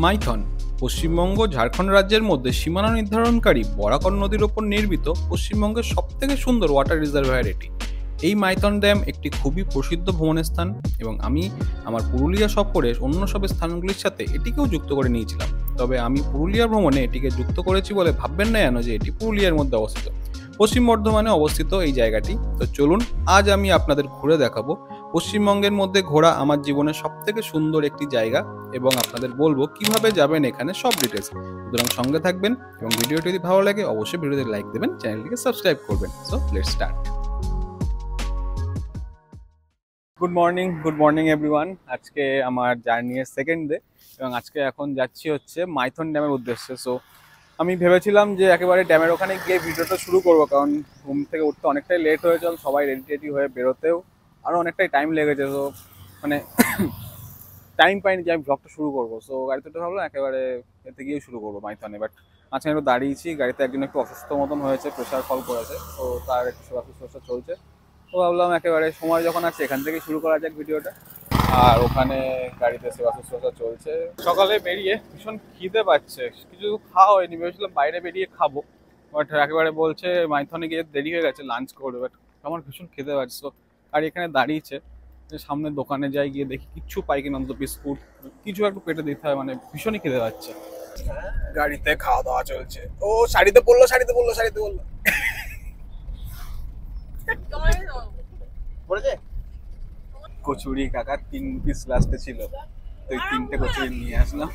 মাইথন পশ্চিমবঙ্গ ঝাড়খণ্ড রাজ্যের মধ্যে সীমানা নির্ধারণকারী বরাকর নদীর ওপর নির্মিত পশ্চিমবঙ্গের সবথেকে সুন্দর ওয়াটার রিজার্ভয়ার এটি। এই মাইথন ড্যাম একটি খুবই প্রসিদ্ধ ভ্রমণের স্থান এবং আমি আমার পুরুলিয়া সফরে অন্য সব স্থানগুলির সাথে এটিকেও যুক্ত করে নিয়েছিলাম। তবে আমি পুরুলিয়া ভ্রমণে এটিকে যুক্ত করেছি বলে ভাববেন না যেন যে এটি পুরুলিয়ার মধ্যে অবস্থিত। পশ্চিম বর্ধমানে অবস্থিত এই জায়গাটি। তো চলুন আজ আমি আপনাদের ঘুরে দেখাবো পশ্চিমবঙ্গের মধ্যে ঘোরা আমার জীবনের সবথেকে সুন্দর একটি জায়গা এবং আপনাদের বলবো কিভাবে যাবেন এখানে সব ডিটেলস। সুতরাং সঙ্গে থাকবেন এবং ভিডিওটি যদি ভালো লাগে অবশ্যই ভিডিওতে লাইক দেবেন, চ্যানেলটিকে সাবস্ক্রাইব করবেন। So let's start. Good morning everyone. আজকে আমার জার্নির সেকেন্ড ডে এবং আজকে এখন যাচ্ছি হচ্ছে মাইথন ড্যামের উদ্দেশ্যে। সো আমি ভেবেছিলাম যে একেবারে ড্যামের ওখানে গিয়ে ভিডিওটা শুরু করবো, কারণ ঘুম থেকে উঠতে অনেকটাই লেট হয়েছে, সবাই রেডি টেডি হয়ে বেরোতেও আরও অনেকটাই টাইম লেগেছে। তো মানে টাইম পাইনি যে আমি ব্লগটা শুরু করবো। সো গাড়িতে তো ভাবলাম একেবারে এতে গিয়েও শুরু করবো মাইথনে। বাট মাঝখানে একটু দাঁড়িয়েছি, গাড়িতে একজন একটু অসুস্থ মতন হয়েছে, প্রেশার ফল করেছে, তো তার একটু সেবা শুশ্রূষা চলছে। তো ভাবলাম একেবারে সময় যখন আছে এখান থেকেই শুরু করা যাক ভিডিওটা। আর ওখানে গাড়িতে সেবা শুশ্রূষা চলছে। সকালে বেরিয়ে ভীষণ খিদে পাচ্ছে, কিছু খাওয়া হয়নি, ভেবেছিলাম বাইরে বেরিয়ে খাবো, বাট একেবারে বলছে মাইথনে গিয়ে দেরি হয়ে গেছে, লাঞ্চ করবে। বাট আমার ভীষণ খিদে পাচ্ছে। তো গাড়ি এখানে দাঁড়িয়েছে, সামনে দোকানে যাই, গিয়ে দেখি কিচ্ছু পাই কিনা, অন্তত বিস্কুট কিছু একটু পেটে দিতে হয়, মানে ভীষণই খিদে পাচ্ছে। গাড়িতে খাওয়া দাওয়া চলছে। ও শাড়িতে পড়লো। কচুরি কাকা 3 পিস লাস্টে ছিল, তো 3টে কচুরি নিয়ে আসলাম,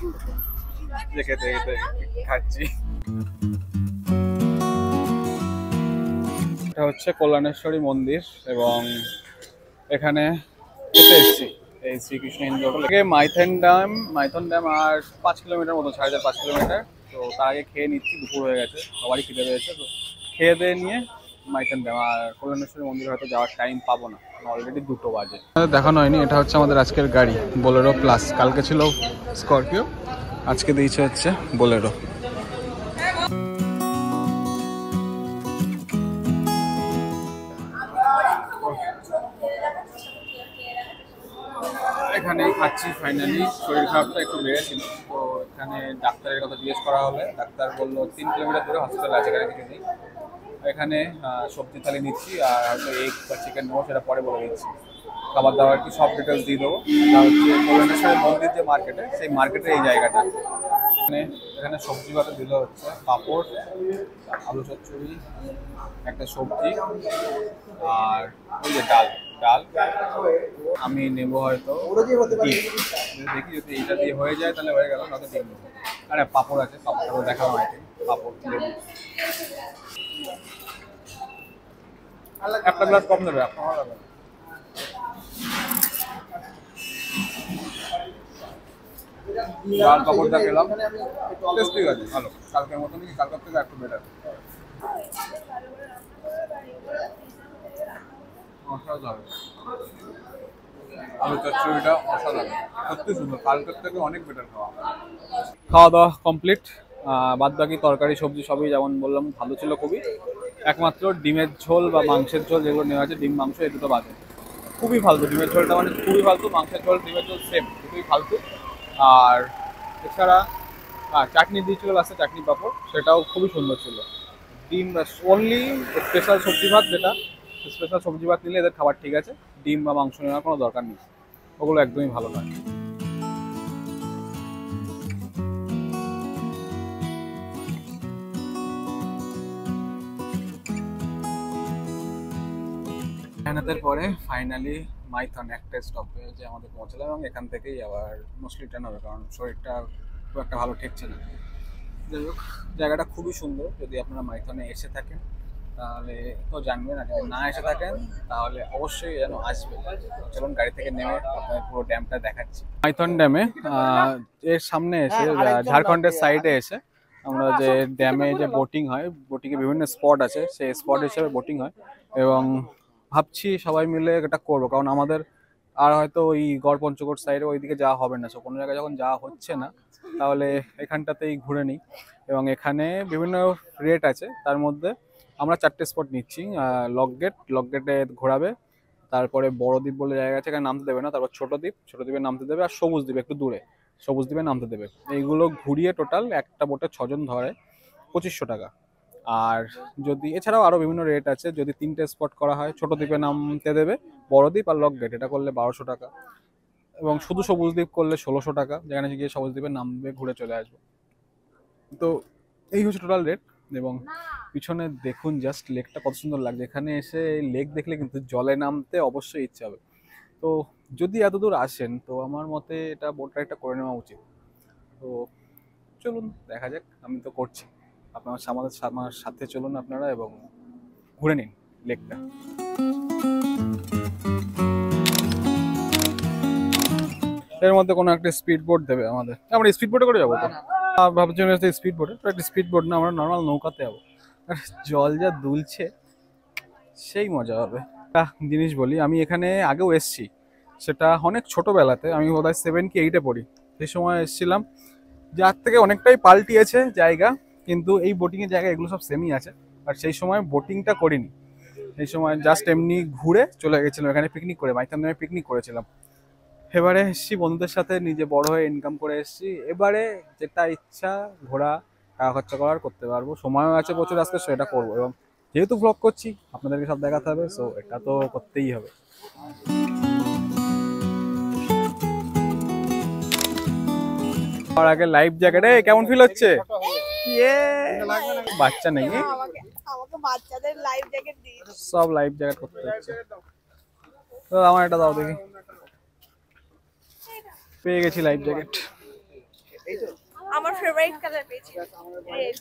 খেতে খেতে খাচ্ছি। এটা হচ্ছে কল্যাণেশ্বরী মন্দির এবং এখানে খেতে এসেছি এই শ্রীকৃষ্ণ ইন্দ্র থেকে। মাইথন ড্যাম আর 5 কিলোমিটার মতো, 4.5 কিলোমিটার। তো তার আগে খেয়ে নিচ্ছি, দুপুর হয়ে গেছে, সবারই খিদে পেয়েছে। তো খেয়ে দিয়ে নিয়ে মাইথন ড্যাম আর কল্যাণেশ্বরী মন্দির হয়তো যাওয়ার টাইম পাবো না, অলরেডি 2টো বাজে। দেখানো হয়নি, এটা হচ্ছে আমাদের আজকের গাড়ি বোলেরো প্লাস। কালকে ছিল স্করপিও, আজকে দিয়েছে হচ্ছে বোলেরো। এখানে খাচ্ছি ফাইনালি। শরীর খারাপটা একটু বেড়েছিল, তো এখানে ডাক্তারের কথা জিজ্ঞেস করা হলে ডাক্তার বললো 3 কিলোমিটার দূরে হসপিটাল আছে, এখানে কিছু নেই। এখানে সবজি থালি নিচ্ছি আর হয়তো এগ বা চিকেন নেবো, সেটা পরে বলে দিচ্ছি। খাবার দাবার কি সব ডিটেলস দিয়ে দেবো। এটা হচ্ছে কল্যাণেশ্বরী মন্দির যে মার্কেটে, সেই মার্কেটের এই জায়গাটা। এখানে সবজি ভাতে দিল হচ্ছে পাঁপড়, আলু চচ্চড়ি, একটা সবজি আর ওই যে ডাল। আমি নেবো হয়তো দেখি, যদি এইটা দিয়ে হয়ে যায় তাহলে হয়ে গেল, নয়তো ডিম নেবো। আরে পাঁপড় আছে, পাঁপড় দেখানো হয়নি, পাঁপড় লেবু। একটা গ্লাস কম দেবে, আপনার ভালো লাগবে। ডাল পাঁপড়টা খেলাম, টেস্টি আছে, ভালো। কালকের মতনই, কালকের থেকে একটু বেটার। অসাধারণ, আলু চচ্চড়িটা অসাধারণ, সত্যি সুন্দর, কালকের থেকে অনেক বেটার। খাওয়া দাওয়া কমপ্লিট। বাদ বাকি তরকারি সবজি সবই যেমন বললাম ভালো ছিল খুবই। একমাত্র ডিমের ঝোল বা মাংসের ঝোল যেগুলো নেওয়া আছে, ডিম মাংস এই দুটো বাদে খুবই ফালতু। ডিমের ঝোলটা মানে খুবই ফালতু, মাংসের ঝোল ডিমের ঝোল সেম, খুবই ফালতু। আর এছাড়া চাটনি দিয়েছিল লাস্টে, চাটনি পাঁপড়, সেটাও খুবই সুন্দর ছিল। ডিম অনলি স্পেশাল সবজি ভাত, যেটা স্পেশাল সবজি ভাত নিলে এদের খাবার ঠিক আছে, ডিম বা মাংস নেওয়ার কোনো দরকার নেই, ওগুলো একদমই ভালো নয়। মেহনতের পরে ফাইনালি মাইথন একটা স্টপে যে আমাদের পৌঁছলাম এবং এখান থেকেই আবার মোস্টলি ট্রেন হবে, কারণ শরীরটা খুব একটা ভালো ঠেকছে না। যাই হোক, জায়গাটা খুবই সুন্দর। যদি আপনারা মাইথনে এসে থাকেন তাহলে তো জানবেন, আর যদি না এসে থাকেন তাহলে অবশ্যই যেন আসবেন। চলুন গাড়ি থেকে নেমে আপনাদের পুরো ড্যামটা দেখাচ্ছি। মাইথন ড্যামে এর সামনে এসে ঝাড়খণ্ডের সাইডে এসে আমরা যে ড্যামে যে বোটিং হয়, বোটিংয়ে বিভিন্ন স্পট আছে, সেই স্পট হিসেবে বোটিং হয় এবং ভাবছি সবাই মিলে এটা করবো, কারণ আমাদের আর হয়তো ওই গড় পঞ্চকোট সাইডে ওইদিকে যাওয়া হবে না। সো কোনো জায়গায় যখন যাওয়া হচ্ছে না তাহলে এখানটাতেই ঘুরে নিই। এবং এখানে বিভিন্ন রেট আছে, তার মধ্যে আমরা 4টে স্পট নিচ্ছি। লকগেটে ঘোরাবে, তারপরে বড় দ্বীপ বলে জায়গা আছে, এখানে নামতে দেবে না, তারপর ছোট দ্বীপে নামতে দেবে, আর সবুজ দ্বীপ একটু দূরে। সবুজ দ্বীপে নামতে দেবে। এইগুলো ঘুরিয়ে টোটাল একটা বোটে 6 জন ধরে 2500 টাকা। আর যদি এছাড়াও আরও বিভিন্ন রেট আছে, যদি 3টে স্পট করা হয় ছোট দ্বীপে নামতে দেবে, বড় দ্বীপ আর লক গেট, এটা করলে 1200 টাকা। এবং শুধু সবুজ দ্বীপ করলে 1600 টাকা, যেখানে গিয়ে সবুজ দ্বীপে নামবে, ঘুরে চলে আসবে। তো এই হচ্ছে টোটাল রেট। এবং পিছনে দেখুন জাস্ট লেকটা কত সুন্দর লাগছে। এখানে এসে লেক দেখলে কিন্তু জলে নামতে অবশ্যই ইচ্ছে হবে। তো যদি এত দূর আসেন তো আমার মতে এটা বোট রাইডটা করে নেওয়া উচিত। তো চলুন দেখা যাক, আমি তো করছি, আপনার আমার সাথে চলুন আপনারা এবং ঘুরে নিন লেকটা। এর মধ্যে কোনো একটা স্পিড বোট দেবে আমাদের, আমরা স্পিড বোটে করে যাবো তো। ভাবছিলাম স্পিড বোটে, তো একটা স্পিড বোট না, আমরা নর্মাল নৌকাতে যাবো। আর জল যা দুলছে সেই মজা হবে। একটা জিনিস বলি, আমি এখানে আগেও এসছি, সেটা অনেক ছোটবেলাতে, আমি বোধহয় 7 কি 8-এ পড়ি, সেই সময় এসেছিলাম। যার থেকে অনেকটাই পাল্টিয়েছে জায়গা, কিন্তু এই বোটিংয়ের জায়গা এগুলো সব সেমই আছে। আর সেই সময় বোটিংটা করিনি, সেই সময় জাস্ট এমনি ঘুরে চলে গেছিলাম, এখানে পিকনিক করে, মাইথন নামে পিকনিক করেছিলাম। এবারে এসছি বন্ধুদের সাথে, নিজে বড় হয়ে ইনকাম করে এসছি। এবারে যেটা ইচ্ছা ঘোরা, টাকা খরচা করার করতে পারবো, সময়ও আছে প্রচুর, আজকে সেটা করবো। এবং যেহেতু ব্লগ করছি আপনাদেরকে সব দেখাতে হবে, সো এটা তো করতেই হবে। আর আগে লাইফ জ্যাকেটে কেমন ফিল হচ্ছে? ইয়ে বাচ্চা নেই, আমাকে বাচ্চাদের লাইফ জ্যাকেট দিয়ে সব লাইফ জ্যাকেট করতে হচ্ছে। তো আমার এটা দাও দেখি। পেয়ে গেছি লাইফ জ্যাকেট। আমার ফেভারিট কালার পেয়েছি রেড।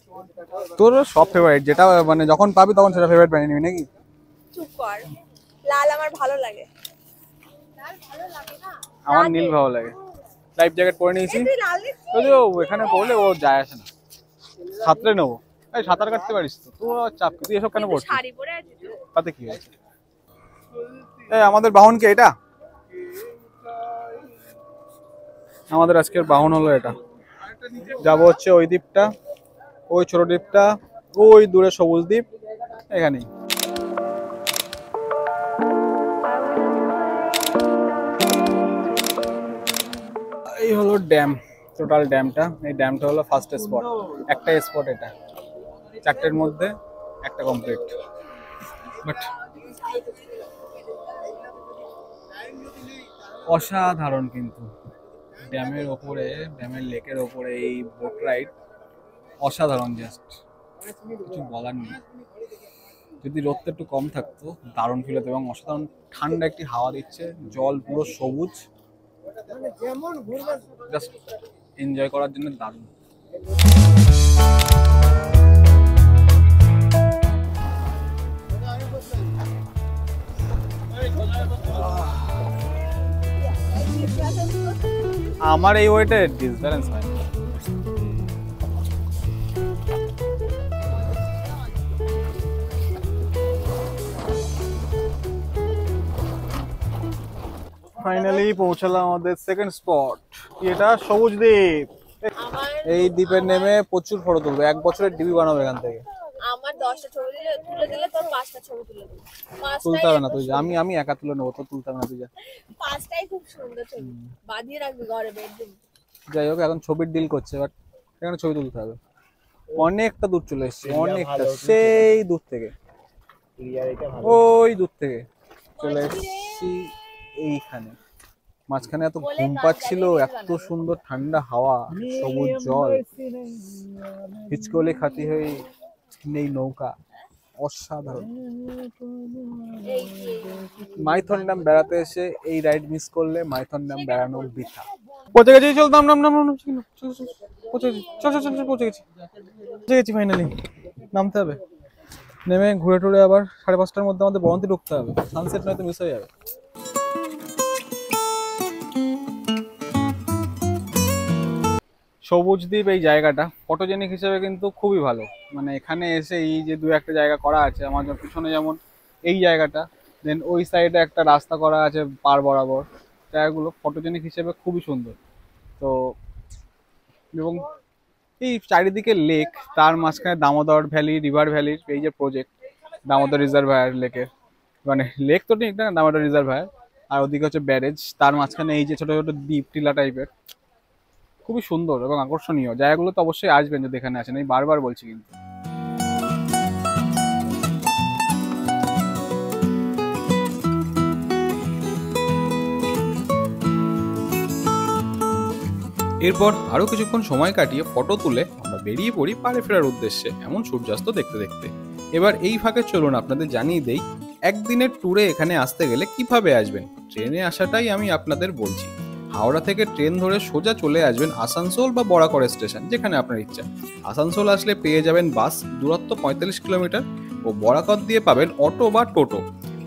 তোর সব ফেভারিট, যেটা মানে যখন পাবি তখন সেটা ফেভারিট বানিয়ে নিবি নাকি? চুপ কর, লাল আমার ভালো লাগে। লাল ভালো লাগে না, আমার নীল ভালো লাগে। লাইফ জ্যাকেট পরে নিয়েছি, তুই লাল দেখছিস? যদিও এখানে পড়লে ও যায় আসে না, সাঁতরে নেবো। এই সাঁতার কাটতে পারিস তো, তোর চাপ কি, তুই এসব কেন পড়ছিস? শাড়ি পরে আছিস তো? তাতে কি হয়েছে? এই আমাদের বাহন কি এটা? আমাদের আজকের বাহন হলো এটা। যাবো হচ্ছে ওই দ্বীপটা, ওই ছোট দ্বীপটা, ওই দূরে সবুজ দ্বীপ, এখানেই। এই হলো ড্যাম, টোটাল ড্যামটা। এই ড্যামটা হলো ফার্স্ট স্পট, একটা স্পট এটা, 4টের মধ্যে একটা কমপ্লিট। বাট অসাধারণ কিন্তু ড্যামের ওপরে, ড্যামের লেকের ওপরে এই বোট রাইড অসাধারণ, জাস্ট কিছু বলার নেই। যদি রোদটা একটু কম থাকতো দারুণ ফিল হতো। এবং অসাধারণ ঠান্ডা একটি হাওয়া দিচ্ছে, জল পুরো সবুজ, জাস্ট এনজয় করার জন্য দারুণ। আমার এই ওয়েটে ডিসব্যালেন্স হয়। ফাইনালি পৌঁছালাম আমাদের সেকেন্ড স্পট, এটা সবুজ দ্বীপ। এই দ্বীপের নেমে প্রচুর ফটো তুলবো, 1 বছরের ডিবি বানাবো এখান থেকে। আমার 10টা ছবি তুলে দিলে তোর 5টা ছবি তুলে দেব। তুলতে হবে না তুই, আমি একা তুলে নেবো, তো তুলতে হবে না তুই যা। 5টাই খুব সুন্দর ছবি, বাঁধিয়ে রাখবি ঘরে বেডরুম। যাই হোক, এখন ছবির ডিল করছে, বাট এখানে ছবি তুলতে হবে। অনেকটা দূর চলে এসেছি, অনেকটা, সেই দূর থেকে, ওই দূর থেকে চলে এসেছি এইখানে। মাঝখানে এত ঘুম পাচ্ছিল, এত সুন্দর ঠান্ডা হাওয়া, সবুজ জল, হিচকোলে খাতি হয়ে নেই নৌকা, অসাধারণ। মাইথন ড্যাম বেড়াতে এসে এই রাইড মিস করলে মাইথন ড্যাম বেড়ানো বৃথা। পৌঁছে গেছি, চল নাম নাম নাম নাম, পৌঁছে গেছি, চল চল চল, পৌঁছে গেছি ফাইনালি। নামতে হবে, নেমে ঘুরে টুরে আবার 5:30টার মধ্যে আমাদের বরন্তি ঢুকতে হবে, সানসেট নয়তো মিস হয়ে যাবে। সবুজ দ্বীপ এই জায়গাটা ফটোজেনিক হিসেবে কিন্তু খুবই ভালো। মানে এখানে এসে এই যে 2-1টা জায়গা করা আছে আমার পিছনে, যেমন এই জায়গাটা, দেন ওই সাইডে একটা রাস্তা করা আছে পার বরাবর, জায়গাগুলো ফটোজেনিক হিসেবে খুবই সুন্দর। তো এবং এই চারিদিকে লেক, তার মাঝখানে দামোদর ভ্যালি, রিভার ভ্যালির এই যে প্রজেক্ট, দামোদর রিজার্ভায়ার লেকের, মানে লেক তো ঠিক না, দামোদর রিজার্ভায়ার, আর ওদিকে হচ্ছে ব্যারেজ, তার মাঝখানে এই যে ছোট ছোট দ্বীপ টিলা টাইপের, খুবই সুন্দর এবং আকর্ষণীয়। জায়গাগুলো তো অবশ্যই আসবেন যদি এখানে আসেন, আমি বারবার বলছি কিন্তু। এরপর আরও কিছুক্ষণ সময় কাটিয়ে ফটো তুলে আমরা বেরিয়ে পড়ি পাড়ে ফেরার উদ্দেশ্যে, এমন সূর্যাস্ত দেখতে দেখতে। এবার এই ফাঁকে চলুন আপনাদের জানিয়ে দেই একদিনের ট্যুরে এখানে আসতে গেলে কিভাবে আসবেন। ট্রেনে আসাটাই আমি আপনাদের বলছি। হাওড়া থেকে ট্রেন ধরে সোজা চলে আসবেন আসানসোল বা বরাকর স্টেশন, যেখানে আপনার ইচ্ছা। আসানসোল আসলে পেয়ে যাবেন বাস, দূরত্ব 45 কিলোমিটার, ও বরাকর দিয়ে পাবেন অটো বা টোটো।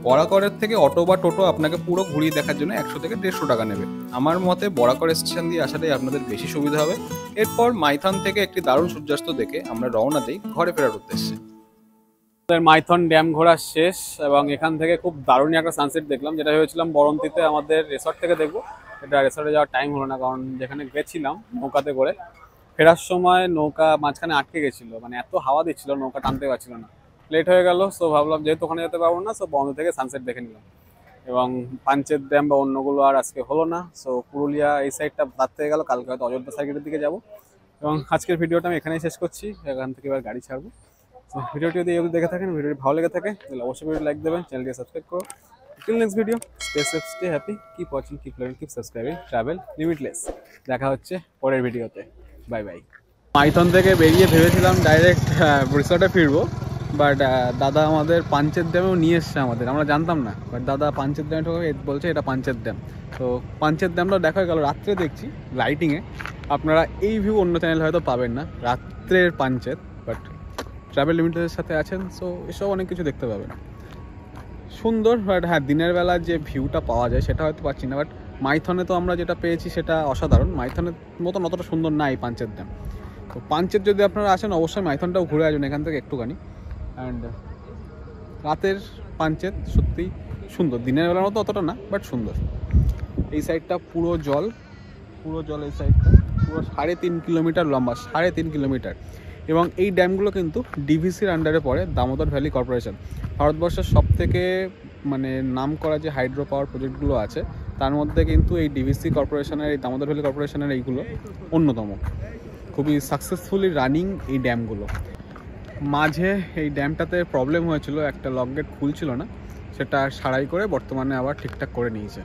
বরাকরের থেকে অটো বা টোটো আপনাকে পুরো ঘুরিয়ে দেখার জন্য 100 থেকে 150 টাকা নেবে। আমার মতে বরাকর স্টেশন দিয়ে আসাটাই আপনাদের বেশি সুবিধা হবে। এরপর মাইথন থেকে একটি দারুণ সূর্যাস্ত দেখে আমরা রওনা দিই ঘরে ফেরার উদ্দেশ্যে। মাইথন ড্যাম ঘোরা শেষ এবং এখান থেকে খুব দারুণ একটা সানসেট দেখলাম, যেটা ভেবেছিলাম বরন্তিতে আমাদের রিসর্ট থেকে দেখবো। এটা রিসর্টে যাওয়ার টাইম হলো না, কারণ যেখানে গেছিলাম নৌকাতে করে ফেরার সময় নৌকা মাঝখানে আটকে গেছিলো, মানে এত হাওয়া দিচ্ছিল নৌকা টানতে পারছিল না। লেট হয়ে গেল, সো ভাবলাম যেহেতু ওখানে যেতে পারবো না, সো বন্ধ থেকে সানসেট দেখে নিলাম। এবং পাঞ্চেত ড্যাম বা অন্যগুলো আর আজকে হলো না। সো পুরুলিয়া এই সাইডটা বাদ থেকে গেল, কালকে হয়তো অযোধ্যা সাইডের দিকে যাবো। এবং আজকের ভিডিওটা আমি এখানেই শেষ করছি, এখান থেকে এবার গাড়ি ছাড়বো। তো ভিডিওটি যদি এগুলো দেখে থাকেন, ভিডিওটি ভালো লেগে থাকে তাহলে অবশ্যই ভিডিও লাইক দেবেন, চ্যানেলটি সাবস্ক্রাইব করো। Till next video, stay safe, stay happy, keep watching, keep learning, keep subscribing, travel limitless. দেখা হচ্ছে পরের ভিডিওতে। Bye bye. মাইথন থেকে বেরিয়ে ভেবেছিলাম ডাইরেক্ট রিসর্টে ফিরবো, বাট দাদা আমাদের পাঞ্চেত ড্যামেও নিয়ে এসছে আমাদের, আমরা জানতাম না। বাট দাদা পাঞ্চেত ড্যাম বলছে এটা পাঞ্চেত ড্যাম। তো পাঞ্চেত ড্যামটা দেখা গেল রাত্রে দেখছি লাইটিংয়ে। আপনারা এই ভিউ অন্য চ্যানেল হয়তো পাবেন না, রাত্রের পাঞ্চেত। বাট ট্রাভেল লিমিটেডের সাথে আছেন, সো এসব অনেক কিছু দেখতে পাবেন। সুন্দর, বাট হ্যাঁ দিনের বেলা যে ভিউটা পাওয়া যায় সেটা হয়তো পাচ্ছি না। বাট মাইথনে তো আমরা যেটা পেয়েছি সেটা অসাধারণ। মাইথনের মতন অতটা সুন্দর না এই পাঞ্চেত ড্যাম। তো পাঞ্চেত যদি আপনারা আসেন অবশ্যই মাইথনটাও ঘুরে আসবেন এখান থেকে একটুখানি। অ্যান্ড রাতের পাঞ্চেত সত্যি সুন্দর, দিনের বেলার মতো অতটা না, বাট সুন্দর। এই সাইডটা পুরো জল, এই সাইডটা পুরো 3.5 কিলোমিটার লম্বা, 3.5 কিলোমিটার। এবং এই ড্যামগুলো কিন্তু ডিভিসির আন্ডারে পড়ে, দামোদর ভ্যালি কর্পোরেশন। ভারতবর্ষের সব থেকে মানে নাম করা যে হাইড্রো পাওয়ার প্রজেক্টগুলো আছে তার মধ্যে কিন্তু এই ডিভিসি কর্পোরেশনের, এই দামোদর ভ্যালি কর্পোরেশনের এইগুলো অন্যতম। খুবই সাকসেসফুলি রানিং এই ড্যামগুলো। মাঝে এই ড্যামটাতে প্রবলেম হয়েছিল, একটা লক গেট খুলছিল না, সেটা সারাই করে বর্তমানে আবার ঠিকঠাক করে নিয়েছে।